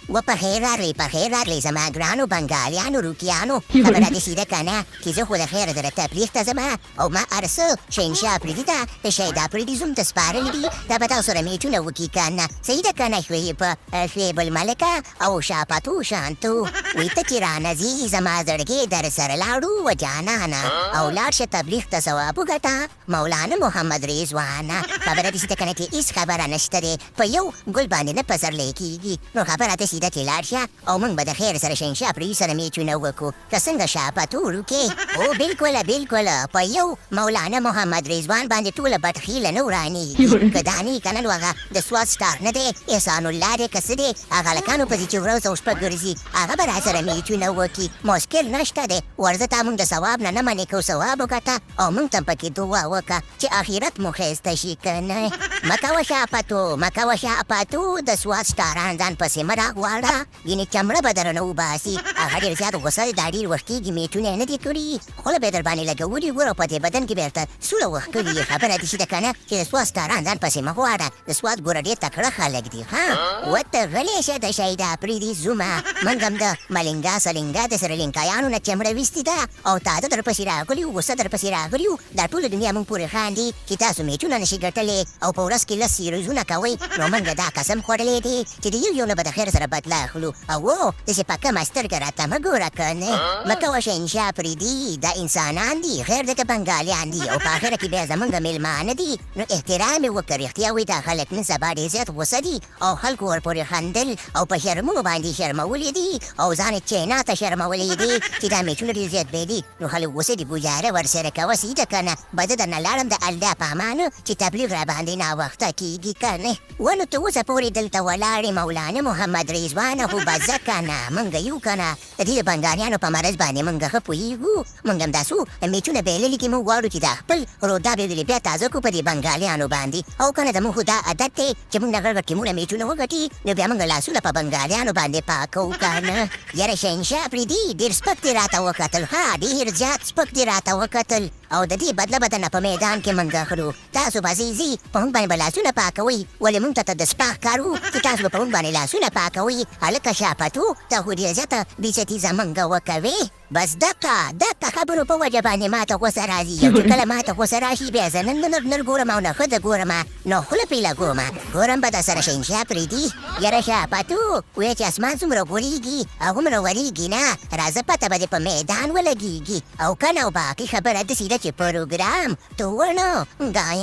و په خیر راغلی زما ګرانو بنګالیانو روکیانو خبره دې سیده کنه چې زه خو د خیر سره تبلیغ ته ځم او ما هر څه شهنشاه افریدي ته د شهید افریدي زوم ته سپارلي دي دا به تاسو سره میټونه وکړي کنه صحیح ده کنه شعیب الملکه او شاپتو شانتو وایي ته چې رانځې زما زړګی در سره لاړو و جانانه او لاړ شه تبلیغ ته ثواب وګټه مولانا محمد رضوانه خبره دې سیده کنه چې هېڅ خبره نشته دی په یو ګل باندې نه پسرلی کېږي نو خبره ته سیده چې لاړ شه او موږ به د خیر سره شهنشاه افریدي سره میچونه وکړو که څنګه شاپتو وروکې او بالکله په یو مولانا محمد رضوان باندې ټوله بټخیله نه ورانېږي که دا نه که نه نو هغه د سوات سټار نه دی احسان الله دی که څه دی هغه هلکانو پسې چې ورځ او شپه ګرځي هغه به راسره میچونه وکړي مشکل نشته دی ورځه تا موږ د ثواب نه منې کو ثواب وګټه او موږ ته پکې دعا وکړه چې آخرت مو ښایسته شي که نه مه کوه شاپتو د سوات سټاران ځان پسې مه راغواړه ګینې چمړه به درنه وباسي هغه ډېر زیات غوسه دی دا ډېر وخت کېږي میټونه یې نه دي کړي خوله به یې در باندې لګولي ګوره په دې بدن کې به درته سوله وخت کړي خبره دې شي ده که نه چې د سوات سټاران ځان پسې مه غواړه د سوات ګوره ډېر تکړه خلک دي ها ورته غلی شه د شهید افریدي زومه موږ هم د ملنګا سلنګا د سریلنکایانو نه چمړه ویستې ده او تازه در پسې راغلي یو غوسه در پسې راغلي یو دا ټوله دنیا موږ پورې خاندي چې تاسو میټونه نشئ ګټلی او په ورځ کې لس سیریزونه کوئ نو موږ دا قسم خوړلی دی چې د یو نه به د خیر سره بدله اخلو او داسې په کمه سترګه راته مه ګوره که نه مه کوه شهنشاه افریدي دا انسانان دي غیر دته بنګالیان دي او په آخره کې بیا زموږ میلمانه دي نو احترام یې وکړه رښتیا وایي دا خلک نن سبا ډېر زیات غوسه دي او خلکو ورپورې خندل او په شرمونو باندې شرمولي دي او ځان یې چینا ته شرمولی دي چې دا میچونه ډېر زیات بې دي نو خلک غوسه دي ګوزاره ورسره کوه صحیح ده که نه به زه درنه لاړم د الله په امانه چې تبلیغ را باندې ناوخته کېږي که نه ونو ته اوسه پورې دلته ولاړې مولانا محمد رضوانه خو به ځه که نه موږ یو که نه د دې د بنګالیانو په مرض باندې موږ ښه پوهېږو موږ همداسو میچونه بایللي کې موږ غواړو چې دا خپل رودا بایللي بیا تازه کړو په دې بنګالیانو باندې او که نه د موږ خو دا عادت دی چې موږ نه غړغړ ټیمونه میچونه وګټي نو بیا موږ لاسونه په بنګالیانو باندې پاکوو که نه یاره شهنشاه افریدي ډېر سپک دې راته وکتل ها ډېر زیات سپک دې راته وکتل او د دې بدله به درنه په میدان کې موږ اخلو تاسو به ځئ په موږ باندې به لاسونه پاکوئ ولې موږ ته د سپاه کار و چې تاسو به په موږ باندې لاسونه پاکوئ هلکه شاپتو ته خو ډېر زیاته بېعزتي زموږ وکوې بس دقه خبرو په وجه باندې ما ته غوسه راځي یو چې کله ما ته غوسه راشي بیا زه نر ګورم او نه ښځه ګورم نو خوله پرې لګوم ګورم به درسره شهنشاه افریدي یاره شاپتو وایه چې اسمان څومره غوړېږي هغومره ورېږي نه راځه پته به دې په میدان ولګېږي او که نه او باقي خبره داسې ده چې پروګرام تو ورنو ګای